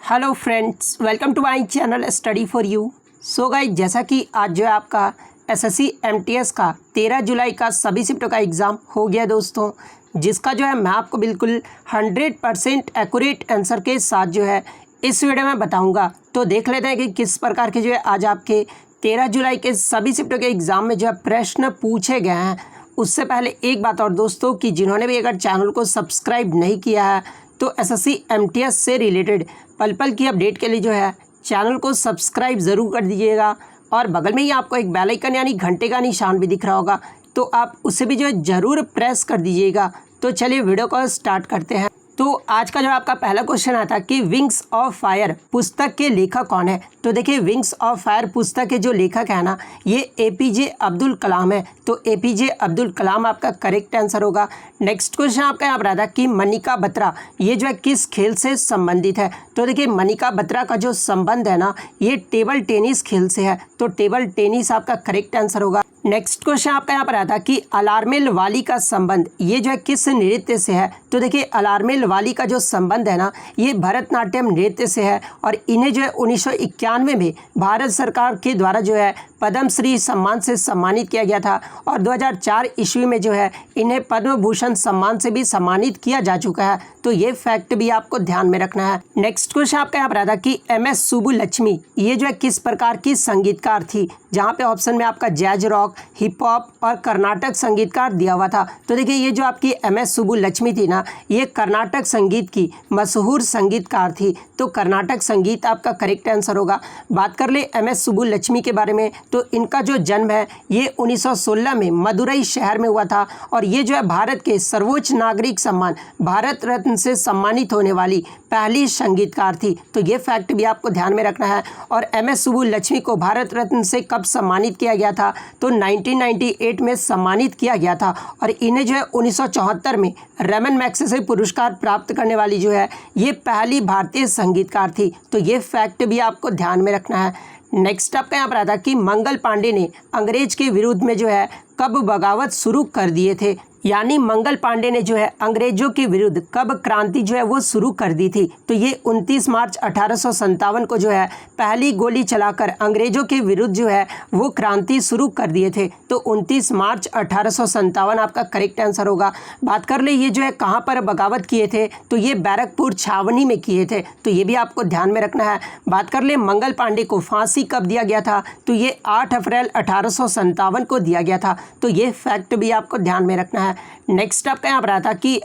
Hello friends, welcome to my channel study for you. So guys, जैसा कि आज जो है आपका एसएससी एमटीएस का 13 जुलाई का सभी शिफ्टों का एग्ज़ाम हो गया दोस्तों, जिसका जो है मैं आपको बिल्कुल 100% एक्यूरेट आंसर के साथ जो है इस वीडियो में बताऊंगा। तो देख लेते हैं कि किस प्रकार के जो है आज आपके 13 जुलाई के सभी शिफ्टों के एग्ज़ाम में जो है प्रश्न पूछे गए हैं। उससे पहले एक बात और दोस्तों, कि जिन्होंने भी अगर चैनल को सब्सक्राइब नहीं किया है तो एसएससी एमटीएस से रिलेटेड पल पल की अपडेट के लिए जो है चैनल को सब्सक्राइब ज़रूर कर दीजिएगा। और बगल में ही आपको एक बेल आइकन यानी घंटे का निशान भी दिख रहा होगा, तो आप उसे भी जो है ज़रूर प्रेस कर दीजिएगा। तो चलिए वीडियो को स्टार्ट करते हैं। तो आज का जो आपका पहला क्वेश्चन आता है कि विंग्स ऑफ फायर पुस्तक के लेखक कौन है। तो देखिए, विंग्स ऑफ फायर पुस्तक के जो लेखक है ना, ये एपीजे अब्दुल कलाम है। तो एपीजे अब्दुल कलाम आपका करेक्ट आंसर होगा। नेक्स्ट क्वेश्चन आपका यहाँ पर आता है कि मनिका बत्रा ये जो है किस खेल से संबंधित है। तो देखिए, मनिका बत्रा का जो संबंध है ना, ये टेबल टेनिस खेल से है। तो टेबल टेनिस आपका करेक्ट आंसर होगा। नेक्स्ट क्वेश्चन आपका यहाँ पर आता है कि अलार्मेल वाली का संबंध ये जो है किस नृत्य से है। तो देखिए, अलार्मेल वाली का जो संबंध है ना, ये भरतनाट्यम नृत्य से है। और इन्हें जो है 1991 में भारत सरकार के द्वारा जो है पद्मश्री सम्मान से सम्मानित किया गया था। और 2004 ईस्वी में जो है इन्हें पद्म भूषण सम्मान से भी सम्मानित किया जा चुका है। तो ये फैक्ट भी आपको ध्यान में रखना है। नेक्स्ट क्वेश्चन आपका यहाँ पर आता है कि एमएस सुब्बुलक्ष्मी ये जो है किस प्रकार की संगीतकार थी, जहाँ पे ऑप्शन में आपका जैज रॉक, हिप हॉप और कर्नाटक संगीतकार दिया हुआ था। तो देखिए, ये जो आपकी एमएस सुब्बुलक्ष्मी थी ना, ये कर्नाटक संगीत की मशहूर संगीतकार थी। तो कर्नाटक संगीत आपका करेक्ट आंसर होगा। बात कर ले एमएस सुब्बुलक्ष्मी के बारे में, तो इनका जो जन्म है ये 1916 में मदुरई शहर में हुआ था। और ये जो है भारत के सर्वोच्च नागरिक सम्मान भारत रत्न से सम्मानित होने वाली पहली संगीतकार थी। तो ये फैक्ट भी आपको ध्यान में रखना है। और एमएस सुब्बुलक्ष्मी को भारत रत्न से कब सम्मानित किया गया था, तो 1998 में सम्मानित किया गया था। और इन्हें जो है 1974 में रमन मैग्सेसे पुरस्कार प्राप्त करने वाली जो है ये पहली भारतीय संगीतकार थी। तो ये फैक्ट भी आपको ध्यान में रखना है। नेक्स्ट आपका यहाँ पर आता कि मंगल पांडे ने अंग्रेज के विरुद्ध में जो है कब बगावत शुरू कर दिए थे। यानी मंगल पांडे ने जो है अंग्रेजों के विरुद्ध कब क्रांति जो है वो शुरू कर दी थी। तो ये 29 मार्च 1857 को जो है पहली गोली चलाकर अंग्रेजों के विरुद्ध जो है वो क्रांति शुरू कर दिए थे। तो 29 मार्च 1857 आपका करेक्ट आंसर होगा। बात कर ले ये जो है कहाँ पर बगावत किए थे, तो ये बैरकपुर छावनी में किए थे। तो ये भी आपको ध्यान में रखना है। बात कर ले मंगल पांडे को फांसी कब दिया गया था, तो ये 8 अप्रैल 1857 को दिया गया था। तो ये फैक्ट भी आपको ध्यान में रखना है। नेक्स्ट आपका यहाँ पर आता कि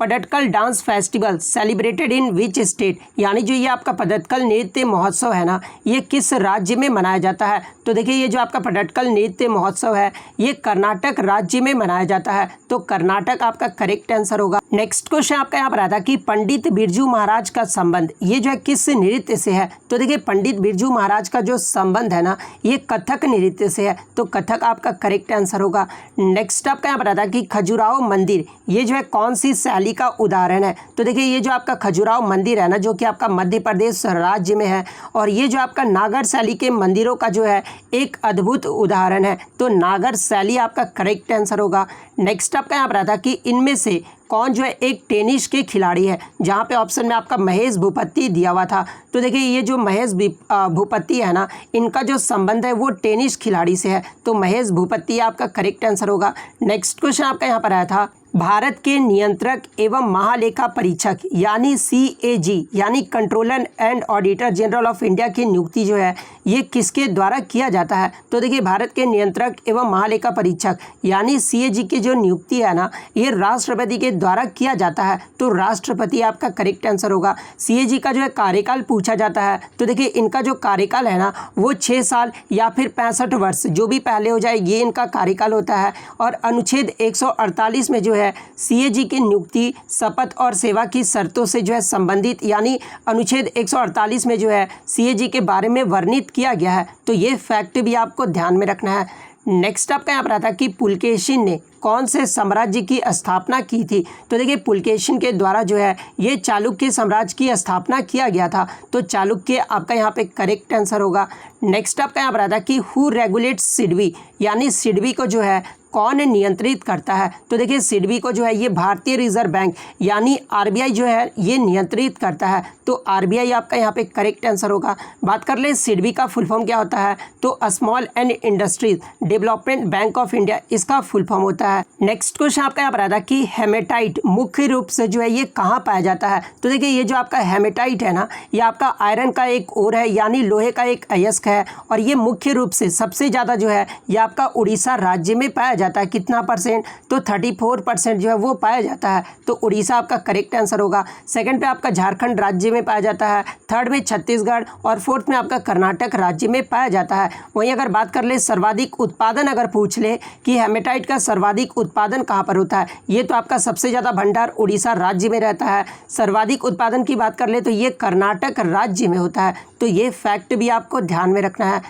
Pattadakal dance festival celebrated in which state. यानी जो ये आपका पटदकल नृत्य महोत्सव है ना, ये किस राज्य में मनाया जाता है। तो देखिए, ये जो आपका पटदकल नृत्य महोत्सव है ये कर्नाटक राज्य में मनाया जाता है। तो कर्नाटक आपका करेक्ट आंसर होगा। नेक्स्ट क्वेश्चन आपका यहाँ पर आता है कि पंडित बिरजू महाराज का संबंध ये जो है किस नृत्य से है। तो देखिए, पंडित बिरजू महाराज का जो संबंध है ना, ये कथक नृत्य से है। तो कथक आपका करेक्ट आंसर होगा। नेक्स्ट आपका यहाँ पर आता है कि खजुराहो मंदिर ये जो है कौन सी शैली का उदाहरण है। तो देखिए, ये जो आपका खजुराहो मंदिर है ना, जो कि आपका मध्य प्रदेश राज्य में है, और ये जो आपका नागर शैली के मंदिरों का जो है एक अद्भुत उदाहरण है। तो नागर शैली आपका करेक्ट आंसर होगा। नेक्स्ट आपका यहाँ पर आता कि इनमें से कौन जो है एक टेनिस के खिलाड़ी है, जहाँ पे ऑप्शन में आपका महेश भूपति दिया हुआ था। तो देखिए, ये जो महेश भूपति है ना, इनका जो संबंध है वो टेनिस खिलाड़ी से है। तो महेश भूपति आपका करेक्ट आंसर होगा। नेक्स्ट क्वेश्चन आपका यहाँ पर आया था, भारत के नियंत्रक एवं महालेखा परीक्षक यानी CAG यानी controller and auditor general of India की नियुक्ति जो है ये किसके द्वारा किया जाता है। तो देखिए, भारत के नियंत्रक एवं महालेखा परीक्षक यानी CAG की जो नियुक्ति है ना, ये राष्ट्रपति के द्वारा किया जाता है। तो राष्ट्रपति आपका करेक्ट आंसर होगा। CAG का जो है कार्यकाल पूछा जाता है। तो देखिए, इनका जो कार्यकाल है ना, वो 6 साल या फिर 65 वर्ष, जो भी पहले हो जाए, ये इनका कार्यकाल होता है। और अनुच्छेद 148 में जो है CAG की नियुक्ति शपथ और सेवा की शर्तों से जो है संबंधित, यानी अनुच्छेद 148 में जो है CAG के बारे में वर्णित किया गया है। तो ये फैक्ट भी आपको ध्यान में रखना है। नेक्स्ट आपका यहाँ पर आता है कि पुलकेशिन ने कौन से साम्राज्य की स्थापना की थी। तो देखिए, पुलकेशिन के द्वारा जो है ये चालुक्य साम्राज्य की स्थापना किया गया था। तो चालुक्य आपका यहाँ पे करेक्ट आंसर होगा। नेक्स्ट आपका यहाँ पर आता है कि हु रेगुलेट्स सिडबी यानी सिडबी को जो है कौन नियंत्रित करता है? तो देखिए सिडबी को जो है ये भारतीय रिजर्व बैंक यानी आरबीआई जो है ये नियंत्रित करता है। तो आरबीआई आपका यहाँ पे करेक्ट आंसर होगा। बात कर ले सिडबी का फुल फॉर्म क्या होता है? तो small and industries development bank of India इसका फुल फॉर्म होता है। नेक्स्ट क्वेश्चन आपका यहाँ पर आता है कि हेमेटाइट मुख्य रूप से जो है ये कहाँ पाया जाता है? तो देखिए ये जो आपका हेमेटाइट है ना, ये आपका आयरन का एक ओर है यानी लोहे का एक अयस्क है, और ये मुख्य रूप से सबसे ज़्यादा जो है ये आपका उड़ीसा राज्य में पाया जाता है। कितना परसेंट? तो 34% जो है वो पाया जाता है। तो उड़ीसा आपका करेक्ट आंसर होगा। सेकंड पे आपका झारखंड राज्य में पाया जाता है, थर्ड में छत्तीसगढ़ और फोर्थ में आपका कर्नाटक राज्य में पाया जाता है। वहीं अगर बात कर ले सर्वाधिक उत्पादन अगर पूछ ले कि हेमेटाइट का सर्वाधिक उत्पादन कहाँ पर होता है, ये तो आपका सबसे ज़्यादा भंडार उड़ीसा राज्य में रहता है। सर्वाधिक उत्पादन की बात कर ले तो ये कर्नाटक राज्य में होता है। तो ये फैक्ट भी आपको ध्यान में रखना है।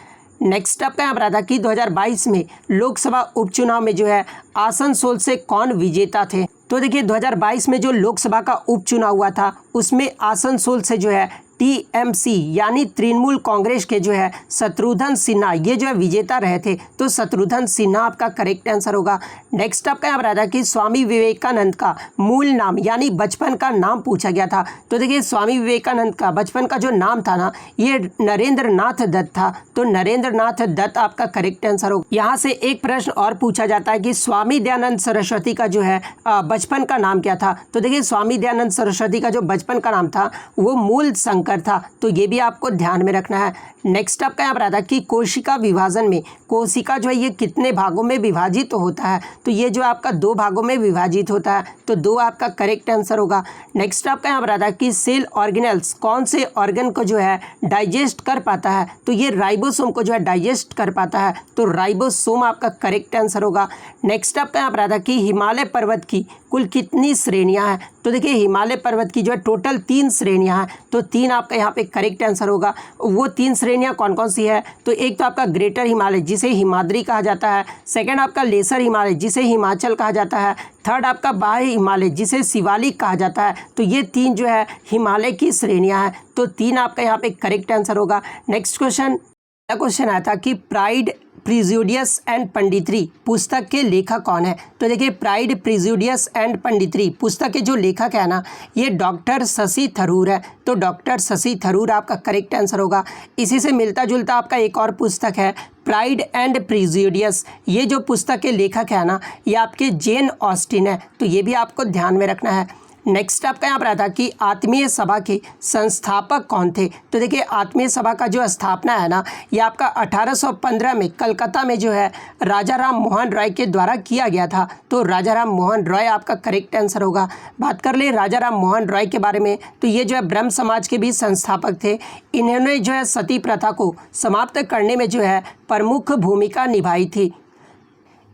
नेक्स्ट आपका यहाँ पर आता कि 2022 में लोकसभा उपचुनाव में जो है आसनसोल से कौन विजेता थे? तो देखिए 2022 में जो लोकसभा का उपचुनाव हुआ था उसमें आसनसोल से जो है टीएमसी यानी तृणमूल कांग्रेस के जो है शत्रुघ्न सिन्हा ये जो है विजेता रहे थे। तो शत्रुघ्न सिन्हा आपका करेक्ट आंसर होगा। नेक्स्ट आपका यहाँ पर आता है कि स्वामी विवेकानंद का मूल नाम यानी बचपन का नाम पूछा गया था। तो देखिए स्वामी विवेकानंद का बचपन का जो नाम था ना ये नरेंद्र नाथ दत्त था। तो नरेंद्र नाथ दत्त आपका करेक्ट आंसर होगा। यहाँ से एक प्रश्न और पूछा जाता है कि स्वामी दयानंद सरस्वती का जो है बचपन का नाम क्या था? तो देखिए स्वामी दयानंद सरस्वती का जो बचपन का नाम था वो मूल शंकर था। तो ये भी आपको ध्यान में रखना है। नेक्स्ट आपका यहाँ पर आता है कि कोशिका विभाजन में कोशिका जो है ये कितने भागों में विभाजित होता है? तो ये जो आपका 2 भागों में विभाजित होता है। तो 2 आपका करेक्ट आंसर होगा। नेक्स्ट आपका यहाँ पर आता है कि सेल ऑर्गेनेल्स कौन से ऑर्गन को जो है डाइजेस्ट कर पाता है? तो ये राइबोसोम को जो है डाइजेस्ट कर पाता है। तो राइबोसोम आपका करेक्ट आंसर होगा। नेक्स्ट आपका यहाँ पर आता है कि हिमालय पर्वत की कुल कितनी श्रेणियाँ हैं? तो देखिए हिमालय पर्वत की जो है टोटल 3 श्रेणियाँ हैं। तो 3 आपका यहाँ पे करेक्ट आंसर होगा। वो 3 श्रेणियाँ कौन कौन सी है? तो एक तो आपका ग्रेटर हिमालय जिसे हिमाद्री कहा जाता है, सेकंड आपका लेसर हिमालय जिसे हिमाचल कहा जाता है, थर्ड आपका बाह्य हिमालय जिसे शिवालिक कहा जाता है। तो ये 3 जो है हिमालय की श्रेणियाँ हैं। तो 3 आपका यहाँ पे करेक्ट आंसर होगा। नेक्स्ट क्वेश्चन आया था कि प्राइड प्रिजुडियस एंड पंडितरी पुस्तक के लेखक कौन है? तो देखिए प्राइड प्रिजुडियस एंड पंडितरी पुस्तक के जो लेखक है ना ये डॉक्टर शशि थरूर है। तो डॉक्टर शशि थरूर आपका करेक्ट आंसर होगा। इसी से मिलता जुलता आपका एक और पुस्तक है प्राइड एंड प्रिजुडियस। ये जो पुस्तक के लेखक है ना ये आपके जेन ऑस्टिन है। तो ये भी आपको ध्यान में रखना है। नेक्स्ट आपका यहाँ पर आता कि आत्मीय सभा के संस्थापक कौन थे? तो देखिए आत्मीय सभा का जो स्थापना है ना ये आपका 1815 में कलकत्ता में जो है राजा राम मोहन रॉय के द्वारा किया गया था। तो राजा राम मोहन रॉय आपका करेक्ट आंसर होगा। बात कर ले राजा राम मोहन रॉय के बारे में तो ये जो है ब्रह्म समाज के भी संस्थापक थे। इन्होंने जो है सती प्रथा को समाप्त करने में जो है प्रमुख भूमिका निभाई थी।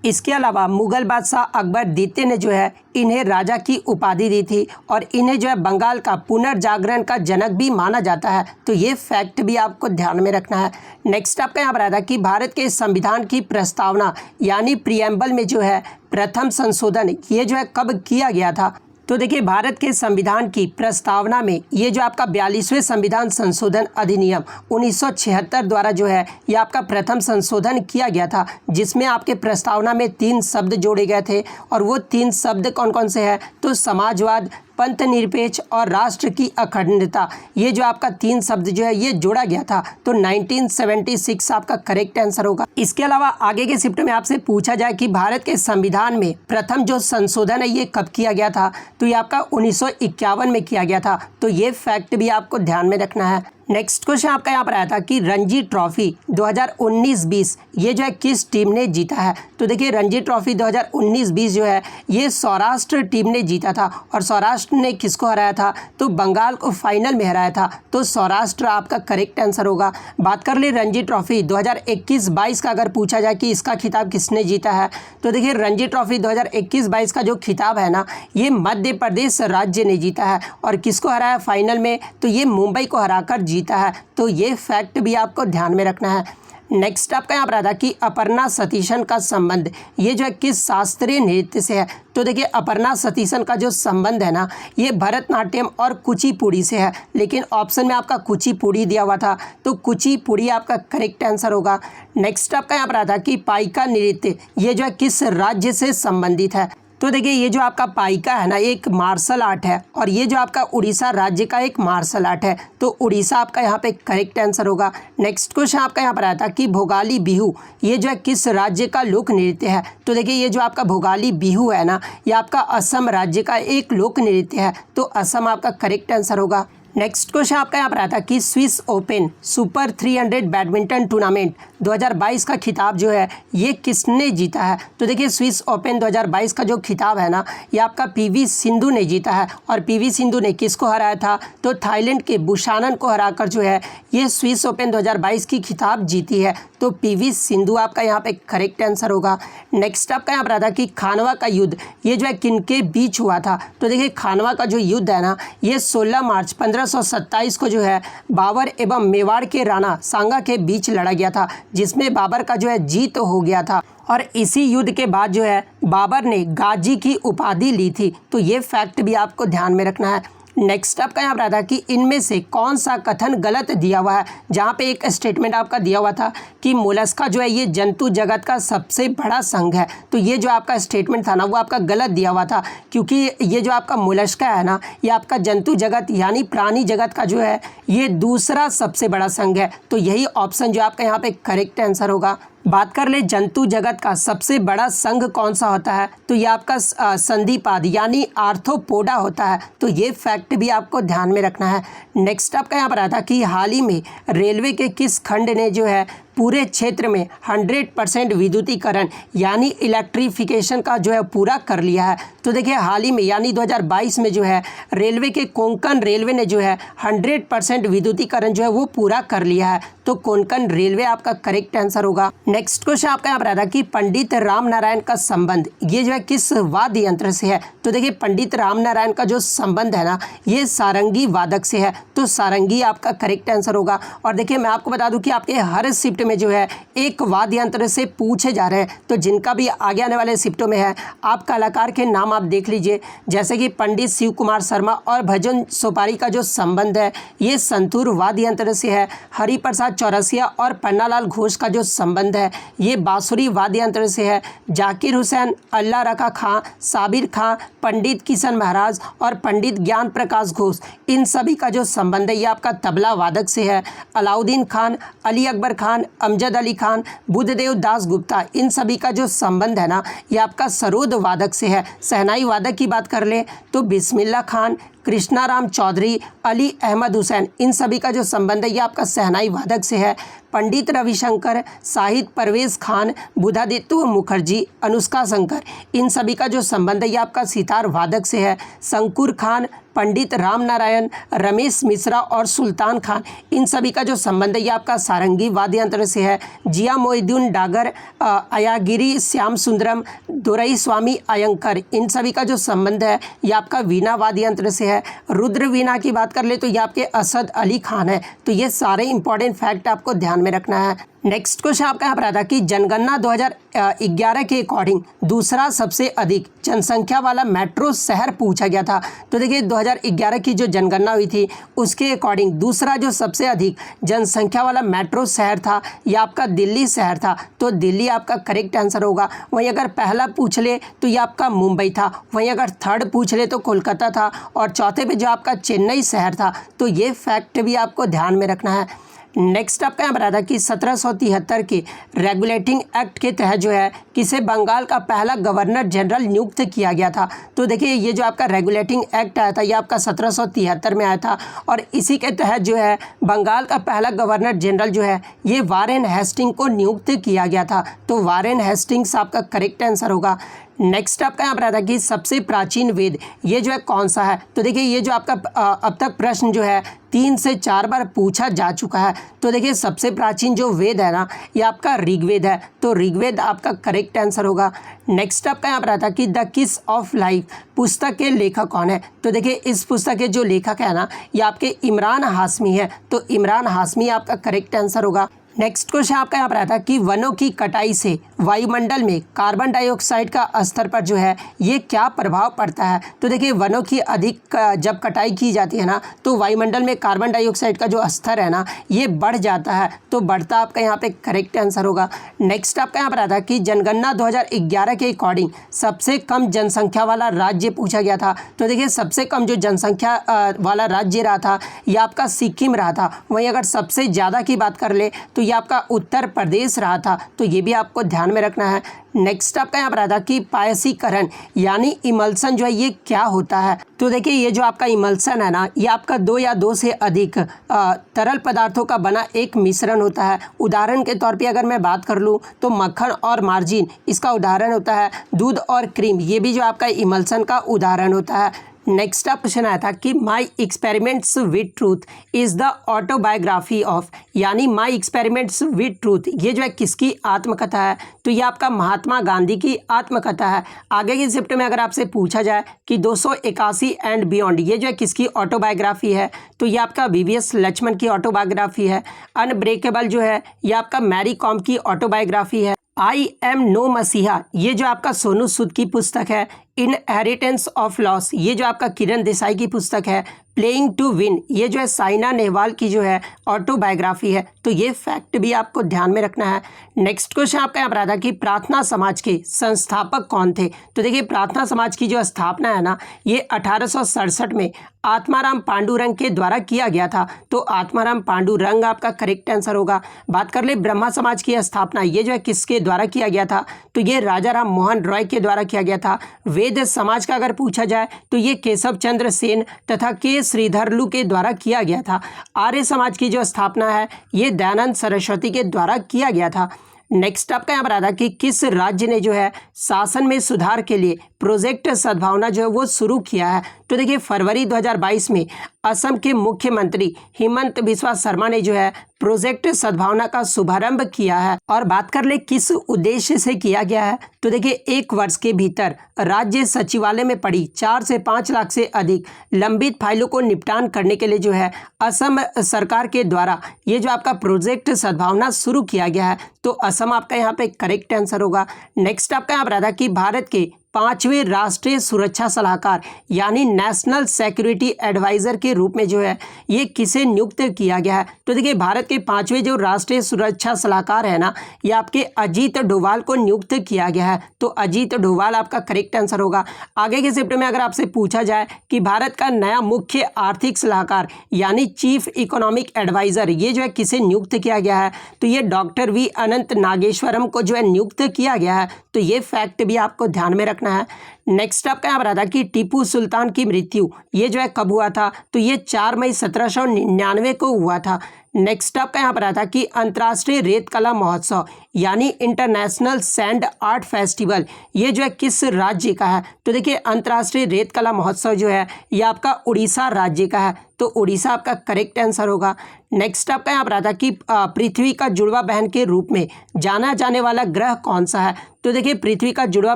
इसके अलावा मुगल बादशाह अकबर द्वितीय ने जो है इन्हें राजा की उपाधि दी थी और इन्हें जो है बंगाल का पुनर्जागरण का जनक भी माना जाता है। तो ये फैक्ट भी आपको ध्यान में रखना है। नेक्स्ट आपका यहाँ पर आता है कि भारत के संविधान की प्रस्तावना यानी प्रियम्बल में जो है प्रथम संशोधन ये जो है कब किया गया था? तो देखिए भारत के संविधान की प्रस्तावना में ये जो आपका 42वें संविधान संशोधन अधिनियम 1976 द्वारा जो है ये आपका प्रथम संशोधन किया गया था, जिसमें आपके प्रस्तावना में 3 शब्द जोड़े गए थे। और वो 3 शब्द कौन कौन से हैं? तो समाजवाद, पंथ निरपेक्ष और राष्ट्र की अखंडता। ये जो आपका 3 शब्द जो है ये जोड़ा गया था। तो 1976 आपका करेक्ट आंसर होगा। इसके अलावा आगे के शिफ्ट में आपसे पूछा जाए कि भारत के संविधान में प्रथम जो संशोधन है ये कब किया गया था? तो ये आपका 1951 में किया गया था। तो ये फैक्ट भी आपको ध्यान में रखना है। नेक्स्ट क्वेश्चन आपका यहाँ पर आया था कि रणजी ट्रॉफी 2019-20 ये जो है किस टीम ने जीता है? तो देखिए रणजी ट्रॉफी 2019-20 जो है ये सौराष्ट्र टीम ने जीता था। और सौराष्ट्र ने किसको हराया था? तो बंगाल को फाइनल में हराया था। तो सौराष्ट्र आपका करेक्ट आंसर होगा। बात कर ले रणजी ट्रॉफी 2021-22 का अगर पूछा जाए कि इसका खिताब किसने जीता है? तो देखिए रणजी ट्रॉफी 2021-22 का जो खिताब है ना ये मध्य प्रदेश राज्य ने जीता है। और किसको हराया फाइनल में? तो ये मुंबई को हराकर जीता है। तो ये फैक्ट भी आपको ध्यान में रखना है। नेक्स्ट आपका यहाँ पर आता कि अपर्णा सतीशन का संबंध ये जो है किस शास्त्रीय नृत्य से है। तो देखिए अपर्णा सतीशन का जो संबंध है ना ये भरतनाट्यम और कुचिपुड़ी से है, लेकिन ऑप्शन में आपका कुचिपुड़ी दिया हुआ था तो कुचिपुड़ी आपका करेक्ट आंसर होगा। नेक्स्ट आपका यहाँ पर आता कि पाइका नृत्य ये जो है किस राज्य से संबंधित है। तो देखिए ये जो आपका पाइका है ना एक मार्शल आर्ट है और ये जो आपका उड़ीसा राज्य का एक मार्शल आर्ट है, तो उड़ीसा आपका यहाँ पे करेक्ट आंसर होगा। नेक्स्ट क्वेश्चन आपका यहाँ पर आता कि भोगाली बिहू ये जो है किस राज्य का लोक नृत्य है। तो देखिए ये जो आपका भोगाली बिहू है ना ये आपका असम राज्य का एक लोक नृत्य है, तो असम आपका करेक्ट आंसर होगा। नेक्स्ट क्वेश्चन आपका यहाँ पर आता कि Swiss open super 300 badminton tournament 2022 का खिताब जो है ये किसने जीता है। तो देखिए स्विस ओपन 2022 का जो खिताब है ना ये आपका पीवी सिंधु ने जीता है, और पीवी सिंधु ने किसको हराया था, तो थाईलैंड के बुशानन को हराकर जो है ये स्विस ओपन 2022 की खिताब जीती है, तो पीवी सिंधु आपका यहाँ पे करेक्ट आंसर होगा। नेक्स्ट आपका यहाँ पर आता कि खानवा का युद्ध ये जो है किनके बीच हुआ था। तो देखिए खानवा का जो युद्ध है ना ये 16 मार्च 1527 को जो है बाबर एवं मेवाड़ के राणा सांगा के बीच लड़ा गया था, जिसमें बाबर का जो है जीत हो गया था, और इसी युद्ध के बाद जो है बाबर ने गाजी की उपाधि ली थी, तो ये फैक्ट भी आपको ध्यान में रखना है। नेक्स्ट आपका यहाँ पर आता कि इनमें से कौन सा कथन गलत दिया हुआ है, जहाँ पे एक स्टेटमेंट आपका दिया हुआ था कि मोलस्का जो है ये जंतु जगत का सबसे बड़ा संघ है, तो ये जो आपका स्टेटमेंट था ना वो आपका गलत दिया हुआ था, क्योंकि ये जो आपका मोलस्का है ना ये आपका जंतु जगत यानी प्राणी जगत का जो है ये दूसरा सबसे बड़ा संघ है, तो यही ऑप्शन जो आपका यहाँ पे करेक्ट आंसर होगा। बात कर ले जंतु जगत का सबसे बड़ा संघ कौन सा होता है, तो ये आपका संधिपाद यानी आर्थ्रोपोडा होता है, तो ये फैक्ट भी आपको ध्यान में रखना है। नेक्स्ट आपका यहाँ पर आता कि हाल ही में रेलवे के किस खंड ने जो है पूरे क्षेत्र में 100% विद्युतीकरण यानी इलेक्ट्रिफिकेशन का जो है पूरा कर लिया है। तो देखिए हाल ही में यानी 2022 में जो है रेलवे के कोंकण रेलवे ने जो है 100% विद्युतीकरण जो है वो पूरा कर लिया है, तो कोंकण रेलवे आपका करेक्ट आंसर होगा। नेक्स्ट क्वेश्चन आपका यहाँ पर आता कि पंडित राम नारायण का संबंध ये जो है किस वाद्य यंत्र से है। तो देखिए पंडित राम नारायण का जो संबंध है ना ये सारंगी वादक से है, तो सारंगी आपका करेक्ट आंसर होगा। और देखिए मैं आपको बता दूं कि आपके हर शिफ्ट में जो है एक वाद्य यंत्र से पूछे जा रहे हैं, तो जिनका भी आगे आने वाले शिफ्टों में है आप कलाकार के नाम आप देख लीजिए, जैसे कि पंडित शिव कुमार शर्मा और भजन सोपारी का जो संबंध है ये संतूर वाद्य यंत्र से है। हरिप्रसाद चौरसिया और पन्नालाल घोष का जो संबंध है ये बांसुरी वाद्य यंत्र से है। जाकिर हुसैन, अल्लाह रखा खां, साबिर खां, पंडित किशन महाराज और पंडित ज्ञान प्रकाश घोष इन सभी का जो संबंध है ये आपका तबला वादक से है। अलाउद्दीन खान, अली अकबर खान, अमजद अली खान, बुद्धदेव दास गुप्ता इन सभी का जो संबंध है ना ये आपका सरोद वादक से है। शहनाई वादक की बात कर ले तो बिस्मिल्लाह खान, कृष्णाराम चौधरी, अली अहमद हुसैन इन सभी का जो संबंध है ये आपका शहनाई वादक से है। पंडित रविशंकर, शाहिद परवेज़ खान, बुधादित्य मुखर्जी, अनुष्का शंकर इन सभी का जो संबंध है ये आपका सितार वादक से है। शंकुर खान, पंडित राम नारायण, रमेश मिश्रा और सुल्तान खान इन सभी का जो संबंध है ये आपका सारंगी वाद्य यंत्र से है। जिया मोहिद्दीन डागर, अयागिरी श्याम सुंदरम, दोरई स्वामी अयंकर इन सभी का जो संबंध है ये आपका वीणा वाद्य यंत्र से है। रुद्र वीणा की बात कर ले तो ये आपके असद अली खान है, तो ये सारे इंपॉर्टेंट फैक्ट आपको ध्यान में रखना है। नेक्स्ट क्वेश्चन आपका यहाँ पर आता कि जनगणना 2011 के अकॉर्डिंग दूसरा सबसे अधिक जनसंख्या वाला मेट्रो शहर पूछा गया था। तो देखिए 2011 की जो जनगणना हुई थी उसके अकॉर्डिंग दूसरा जो सबसे अधिक जनसंख्या वाला मेट्रो शहर था ये आपका दिल्ली शहर था, तो दिल्ली आपका करेक्ट आंसर होगा। वहीं अगर पहला पूछ ले तो ये आपका मुंबई था, वहीं अगर थर्ड पूछ ले तो कोलकाता था, और चौथे पे जो आपका चेन्नई शहर था, तो ये फैक्ट भी आपको ध्यान में रखना है। नेक्स्ट आपका यहाँ पर आता कि 1773 के रेगुलेटिंग एक्ट के तहत जो है किसे बंगाल का पहला गवर्नर जनरल नियुक्त किया गया था। तो देखिए ये जो आपका रेगुलेटिंग एक्ट आया था ये आपका 1773 में आया था, और इसी के तहत जो है बंगाल का पहला गवर्नर जनरल जो है ये वारेन हेस्टिंग को नियुक्त किया गया था, तो वारेन हेस्टिंग्स आपका करेक्ट आंसर होगा। नेक्स्ट आपका यहाँ पर आता कि सबसे प्राचीन वेद ये जो है कौन सा है। तो देखिए ये जो आपका अब तक प्रश्न जो है 3 से 4 बार पूछा जा चुका है। तो देखिए सबसे प्राचीन जो वेद है ना ये आपका ऋग्वेद है, तो ऋग्वेद आपका करेक्ट आंसर होगा। नेक्स्ट आपका यहाँ पर आता कि द किस ऑफ लाइफ पुस्तक के लेखक कौन है। तो देखिए इस पुस्तक के जो लेखक है ना ये आपके इमरान हाशमी है, तो इमरान हाशमी आपका करेक्ट आंसर होगा। नेक्स्ट क्वेश्चन आपका यहाँ पर आता है कि वनों की कटाई से वायुमंडल में कार्बन डाइऑक्साइड का स्तर पर जो है ये क्या प्रभाव पड़ता है। तो देखिए वनों की अधिक जब कटाई की जाती है ना तो वायुमंडल में कार्बन डाइऑक्साइड का जो स्तर है ना ये बढ़ जाता है, तो बढ़ता आपका यहाँ पे करेक्ट आंसर होगा। नेक्स्ट आपका यहाँ पर आता है कि जनगणना 2011 के अकॉर्डिंग सबसे कम जनसंख्या वाला राज्य पूछा गया था। तो देखिए सबसे कम जो जनसंख्या वाला राज्य रहा था ये आपका सिक्किम रहा था। वहीं अगर सबसे ज़्यादा की बात कर ले तो ये आपका उत्तर प्रदेश रहा था, तो ये भी आपको ध्यान में रखना है। नेक्स्ट आपका यहाँ पर आता है कि पायसीकरण यानी इमल्सन जो है ये क्या होता है। तो देखिए ये जो आपका इमल्सन है ना ये आपका दो या दो से अधिक तरल पदार्थों का बना एक मिश्रण होता है। उदाहरण के तौर पे अगर मैं बात कर लूँ तो मक्खन और मार्जिन इसका उदाहरण होता है, दूध और क्रीम ये भी जो आपका इमल्सन का उदाहरण होता है। नेक्स्ट आप क्वेश्चन आया था कि my experiments with truth is the autobiography of, यानी माई एक्सपेरिमेंट्स विद ट्रूथ ये जो है किसकी आत्मकथा है। तो ये आपका महात्मा गांधी की आत्मकथा है। आगे के शिफ्ट में अगर आपसे पूछा जाए कि 281 एंड बियॉन्ड ये जो है किसकी ऑटोबायोग्राफी है, तो ये आपका वीवीएस लक्ष्मण की ऑटोबायोग्राफी है। अनब्रेकेबल जो है ये आपका मैरी कॉम की ऑटोबायोग्राफी है। आई एम नो मसीहा ये जो आपका सोनू सूद की पुस्तक है। इनहेरिटेंस ऑफ लॉस ये जो आपका किरण देसाई की पुस्तक है। प्लेइंग टू विन ये जो है साइना नेहवाल की जो है ऑटोबायोग्राफी है। तो ये फैक्ट भी आपको ध्यान में रखना है। नेक्स्ट क्वेश्चन आपका यहाँ पर आता है कि प्रार्थना समाज के संस्थापक कौन थे। तो देखिए प्रार्थना समाज की जो स्थापना है ना ये 1867 में आत्माराम पांडुरंग के द्वारा किया गया था। तो आत्माराम पांडुरंग आपका करेक्ट आंसर होगा। बात कर ले ब्रह्मा समाज की स्थापना ये जो है किसके द्वारा किया गया था, तो ये राजा राम मोहन रॉय के द्वारा किया गया था। वेद समाज का अगर पूछा जाए तो ये केशव चंद्र सेन तथा के श्रीधरलू के द्वारा किया गया था। आर्य समाज की जो स्थापना है ये दयानंद सरस्वती के द्वारा किया गया था। नेक्स्ट आपका यहाँ पर आता है कि किस राज्य ने जो है शासन में सुधार के लिए प्रोजेक्ट सद्भावना जो है वो शुरू किया है। तो देखिए फरवरी 2022 में असम के मुख्यमंत्री हिमंत बिस्वा शर्मा ने जो है प्रोजेक्ट सद्भावना का शुभारंभ किया है। और बात कर ले किस उद्देश्य से किया गया है, तो देखिए 1 वर्ष के भीतर राज्य सचिवालय में पड़ी 4 से 5 लाख से अधिक लंबित फाइलों को निपटान करने के लिए जो है असम सरकार के द्वारा ये जो आपका प्रोजेक्ट सद्भावना शुरू किया गया है। तो असम आपका यहाँ पे करेक्ट आंसर होगा। नेक्स्ट आपका यहाँ पर आता है कि भारत के 5वें राष्ट्रीय सुरक्षा सलाहकार यानी नेशनल सिक्योरिटी एडवाइज़र के रूप में जो है ये किसे नियुक्त किया गया है। तो देखिए भारत के 5वें जो राष्ट्रीय सुरक्षा सलाहकार है ना ये आपके अजीत डोभाल को नियुक्त किया गया है। तो अजीत डोभाल आपका करेक्ट आंसर होगा। आगे के शिफ्ट में अगर आपसे पूछा जाए कि भारत का नया मुख्य आर्थिक सलाहकार यानी चीफ इकोनॉमिक एडवाइज़र ये जो है किसे नियुक्त किया गया है, तो ये डॉक्टर वी अनंत नागेश्वरम को जो है नियुक्त किया गया है। तो ये फैक्ट भी आपको ध्यान में रखना है। नेक्स्ट आपका यहाँ पर आता है कि टीपू सुल्तान की मृत्यु ये जो है कब हुआ था, तो ये 4 मई 1799 को हुआ था। नेक्स्ट आपका यहाँ पर आता है कि अंतर्राष्ट्रीय रेत कला महोत्सव यानी इंटरनेशनल सैंड आर्ट फेस्टिवल ये जो है किस राज्य का है। तो देखिए अंतर्राष्ट्रीय रेत कला महोत्सव जो है ये आपका उड़ीसा राज्य का है। तो उड़ीसा आपका करेक्ट आंसर होगा। नेक्स्ट आपका यहाँ पर आता है कि पृथ्वी का जुड़वा बहन के रूप में जाना जाने वाला ग्रह कौन सा है। तो देखिए पृथ्वी का जुड़वा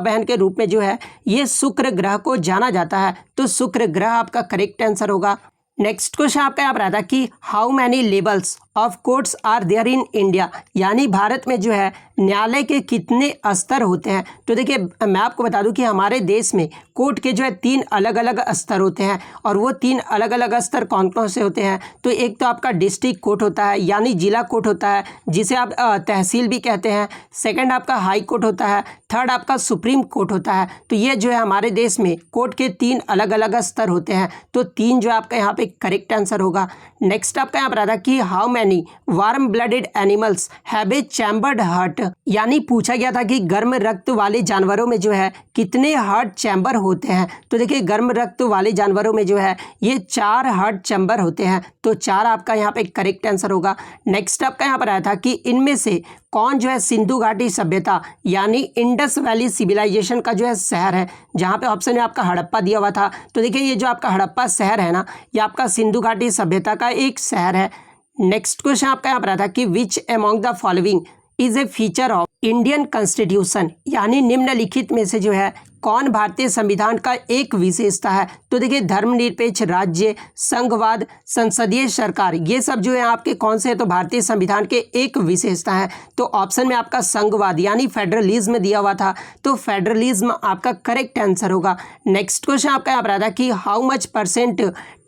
बहन के रूप में जो है ये शुक्र ग्रह को जाना जाता है। तो शुक्र ग्रह आपका करेक्ट आंसर होगा। नेक्स्ट क्वेश्चन आपका यहाँ पर आता है कि how many levels of courts are there in India, यानी भारत में जो है न्यायालय के कितने स्तर होते हैं। तो देखिए मैं आपको बता दूं कि हमारे देश में कोर्ट के जो है 3 अलग अलग स्तर होते हैं। और वो 3 अलग अलग स्तर कौन कौन से होते हैं, तो एक तो आपका डिस्ट्रिक्ट कोर्ट होता है यानी जिला कोर्ट होता है जिसे आप तहसील भी कहते हैं। सेकंड आपका हाई कोर्ट होता है। थर्ड आपका सुप्रीम कोर्ट होता है। तो ये जो है हमारे देश में कोर्ट के 3 अलग अलग स्तर होते हैं। तो 3 जो आपका यहाँ पे करेक्ट आंसर होगा। नेक्स्ट आपका यहाँ पर आता है कि how many warm blooded animals have a chambered heart, यानी पूछा गया था कि गर्म रक्त वाले जानवरों में जो है कितने हार्ट चैम्बर होते हैं। तो देखिए गर्म रक्त वाले जानवरों में जो है ये 4 हार्ट चैम्बर होते हैं। तो 4 आपका यहाँ पे करेक्ट आंसर होगा। नेक्स्ट आपका यहाँ पर आया था कि इनमें से कौन जो है सिंधु घाटी सभ्यता यानी इंडस वैली सिविलाइजेशन का जो है शहर है, जहाँ पे ऑप्शन में आपका हड़प्पा दिया हुआ था। तो देखिए ये जो आपका हड़प्पा शहर है ना ये आपका सिंधु घाटी सभ्यता का एक शहर है। नेक्स्ट क्वेश्चन आपका यहाँ पर आता है कि which among the following is a feature of Indian constitution यानी निम्नलिखित में से जो है कौन भारतीय संविधान का एक विशेषता है? तो देखिए धर्मनिरपेक्ष राज्य, संघवाद, संसदीय सरकार, ये सब जो है आपके कौन से हैं? तो भारतीय संविधान के एक विशेषता है। तो ऑप्शन में आपका संघवाद यानी फेडरलिज्म दिया हुआ था, तो फेडरलिज्म आपका करेक्ट आंसर होगा। नेक्स्ट क्वेश्चन आपका यहाँ पर आता है कि how much percent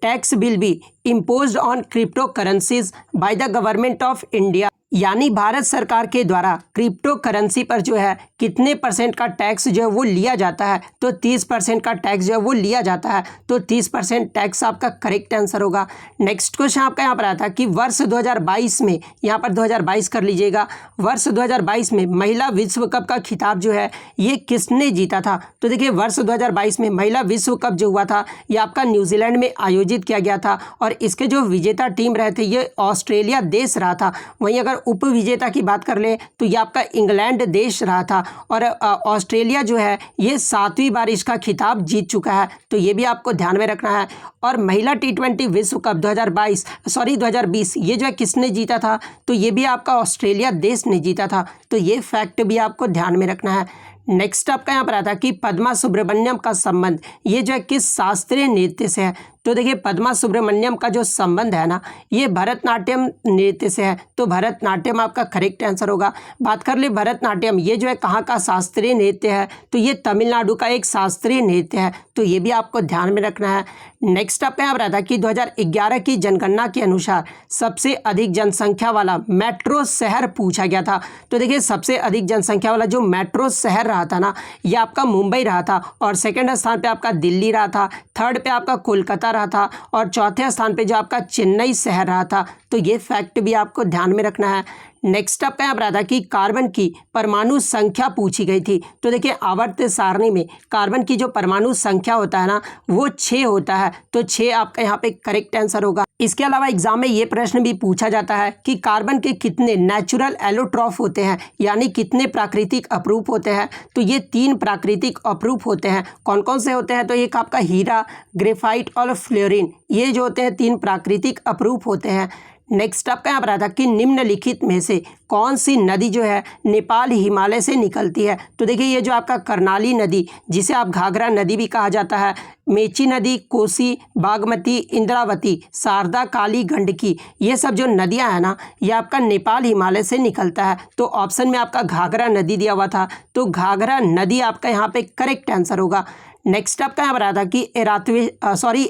tax will be imposed on crypto currencies by the government of India, यानी भारत सरकार के द्वारा क्रिप्टो करेंसी पर जो है कितने परसेंट का टैक्स जो है वो लिया जाता है? तो 30% का टैक्स जो है वो लिया जाता है, तो 30% टैक्स आपका करेक्ट आंसर होगा। नेक्स्ट क्वेश्चन आपका यहाँ पर आता है कि वर्ष 2022 में, यहाँ पर 2022 कर लीजिएगा, वर्ष 2022 में महिला विश्व कप का खिताब जो है ये किसने जीता था? तो देखिए वर्ष 2022 में महिला विश्व कप जो हुआ था ये आपका न्यूजीलैंड में आयोजित किया गया था और इसके जो विजेता टीम रहे थे ये ऑस्ट्रेलिया देश रहा था। वहीं अगर उप विजेता की बात कर ले तो ये आपका इंग्लैंड देश रहा था और ऑस्ट्रेलिया जो है ये 7वीं बार इसका खिताब जीत चुका है, तो ये भी आपको ध्यान में रखना है। और महिला T20 विश्व कप 2020 ये जो है किसने जीता था? तो ये भी आपका ऑस्ट्रेलिया देश ने जीता था, तो ये फैक्ट भी आपको ध्यान में रखना है। नेक्स्ट आपका यहाँ पर आता है कि पद्मा सुब्रमण्यम का संबंध ये जो है किस शास्त्रीय नृत्य से है? तो देखिए पद्मा सुब्रमण्यम का जो संबंध है ना ये भरतनाट्यम नृत्य से है, तो भरतनाट्यम आपका करेक्ट आंसर होगा। बात कर ले भरतनाट्यम ये जो है कहाँ का शास्त्रीय नृत्य है? तो ये तमिलनाडु का एक शास्त्रीय नृत्य है, तो ये भी आपको ध्यान में रखना है। नेक्स्ट आपका यहाँ पर आता है कि 2011 की जनगणना के अनुसार सबसे अधिक जनसंख्या वाला मेट्रो शहर पूछा गया था। तो देखिए सबसे अधिक जनसंख्या वाला जो मेट्रो शहर रहा था ना ये आपका मुंबई रहा था और सेकंड स्थान पे आपका दिल्ली रहा था, थर्ड पे आपका कोलकाता रहा था और चौथे स्थान पे जो आपका चेन्नई शहर रहा था, तो ये फैक्ट भी आपको ध्यान में रखना है। नेक्स्ट आपका यहाँ पर आता है कि कार्बन की परमाणु संख्या पूछी गई थी। तो देखिए आवर्त सारणी में कार्बन की जो परमाणु संख्या होता है ना वो 6 होता है, तो 6 आपका यहाँ पे करेक्ट आंसर होगा। इसके अलावा एग्जाम में ये प्रश्न भी पूछा जाता है कि कार्बन के कितने नेचुरल एलोट्रॉफ होते हैं, यानी कितने प्राकृतिक अपरूप होते हैं? तो ये 3 प्राकृतिक अपरूप होते हैं। कौन कौन से होते हैं? तो एक आपका हीरा, ग्रेफाइट और फ्लोरीन, ये जो होते हैं 3 प्राकृतिक अपरूप होते हैं। नेक्स्ट आपका यहाँ पर आता है कि निम्नलिखित में से कौन सी नदी जो है नेपाल हिमालय से निकलती है? तो देखिए ये जो आपका कर्णाली नदी जिसे आप घाघरा नदी भी कहा जाता है, मेची नदी, कोसी, बागमती, इंद्रावती, शारदा, काली, गंडकी, ये सब जो नदियां हैं ना ये आपका नेपाल हिमालय से निकलता है, तो ऑप्शन में आपका घाघरा नदी दिया हुआ था, तो घाघरा नदी आपका यहाँ पे करेक्ट आंसर होगा। नेक्स्ट आपका यहाँ पर आता है कि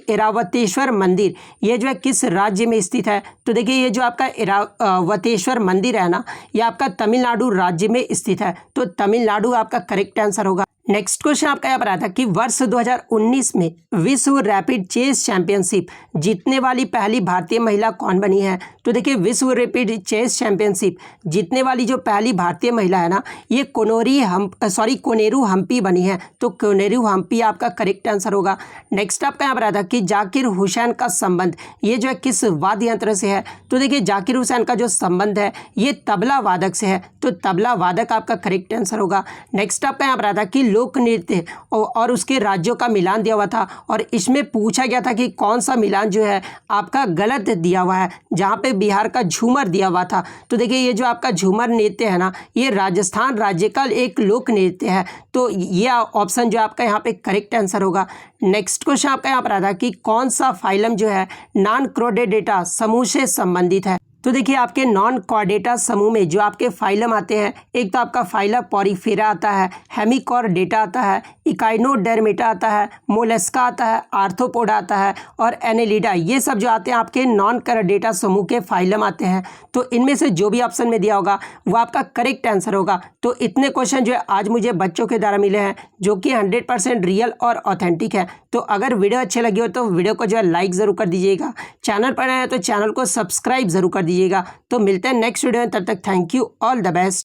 ऐरावतेश्वर मंदिर ये जो है किस राज्य में स्थित है? तो देखिए ये जो आपका ऐरावतेश्वर मंदिर है ना ये आपका तमिलनाडु राज्य में स्थित है, तो तमिलनाडु आपका करेक्ट आंसर होगा। नेक्स्ट क्वेश्चन आपका यहाँ पर आता है कि वर्ष 2019 में विश्व रैपिड चेस चैंपियनशिप जीतने वाली पहली भारतीय महिला कौन बनी है? तो देखिए विश्व रैपिड चेस चैंपियनशिप जीतने वाली जो पहली भारतीय महिला है ना ये कोनेरू हम्पी बनी है, तो कोनेरू हम्पी आपका करेक्ट आंसर होगा। नेक्स्ट आपका यहाँ पर आता है कि जाकिर हुसैन का संबंध ये जो है किस वाद्य यंत्र से है? तो देखिए जाकिर हुसैन का जो संबंध है ये तबला वादक से है, तो तबला वादक आपका करेक्ट आंसर होगा। नेक्स्ट आपका यहाँ पर आता है कि लोक नृत्य और उसके राज्यों का मिलान दिया हुआ था और इसमें पूछा गया था कि कौन सा मिलान जो है आपका गलत दिया हुआ है, जहाँ पे बिहार का झूमर दिया हुआ था। तो देखिए ये जो आपका झूमर नृत्य है ना ये राजस्थान राज्य का एक लोक नृत्य है, तो ये ऑप्शन जो आपका यहाँ पे करेक्ट आंसर होगा। नेक्स्ट क्वेश्चन आपका यहाँ पर आता है कि कौन सा फाइलम जो है नॉन क्रोडेटा समूह से संबंधित है? तो देखिए आपके नॉन कॉर्डेटा समूह में जो आपके फाइलम आते हैं, एक तो आपका फाइलम पॉरीफेरा आता है, हेमिकॉर्डेटा आता है, इकाइनोडर्मेटा आता है, मोलस्का आता है, आर्थ्रोपोडा आता है और एनेलिडा, ये सब जो आते हैं आपके नॉन कॉर्डेटा समूह के फाइलम आते हैं। तो इनमें से जो भी ऑप्शन में दिया होगा वो आपका करेक्ट आंसर होगा। तो इतने क्वेश्चन जो है आज मुझे बच्चों के द्वारा मिले हैं जो कि 100% रियल और ऑथेंटिक है। तो अगर वीडियो अच्छी लगी हो तो वीडियो को जो है लाइक ज़रूर कर दीजिएगा, चैनल पर आए हैं तो चैनल को सब्सक्राइब ज़रूर कर दीजिएगा। तो मिलते हैं नेक्स्ट वीडियो में, तब तक thank you, all the best.